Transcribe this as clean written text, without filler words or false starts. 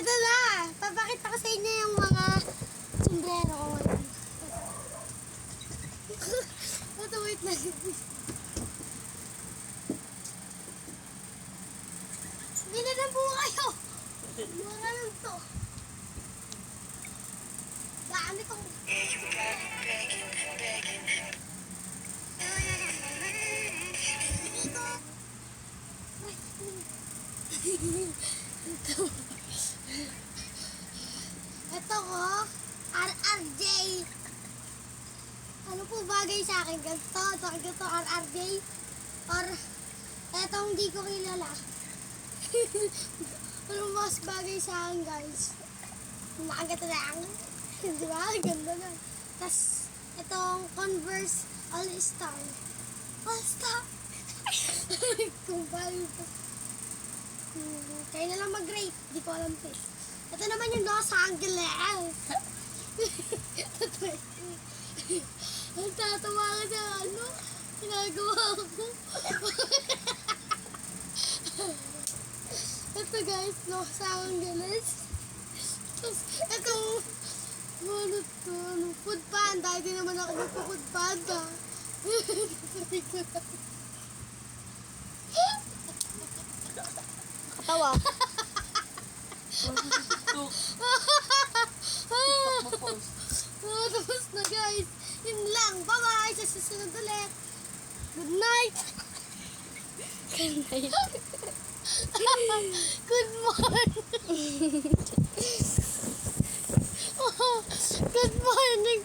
Ito na. Papakita ko sa inyo yung mga sombrero ko ngayon. Ito, wait na. Bili na po kayo. Mura lang to. Dami kong... Ito ko, RRJ. Ano po bagay sa akin? Ganito, RRJ. Or, etong hindi ko kilala. Ano mas bagay sa akin, guys? Nakagata lang. Di ba? Ganda na. Tapos, itong Converse All-Star. All-Star! Kung paano ito. Kaya na lang mag-rate. Di ko alam ito. Ito naman yung Los Angeles. Ang tatawa ka sa ano? Ginagawa ko. Ito guys, Los Angeles. Tapos, itong food panda. Hindi naman ako magpa-food panda. Katawa. Tapos na guys. Yun lang. Bye-bye. Sa susunod ulit. Good night. Good night. Good morning. Good morning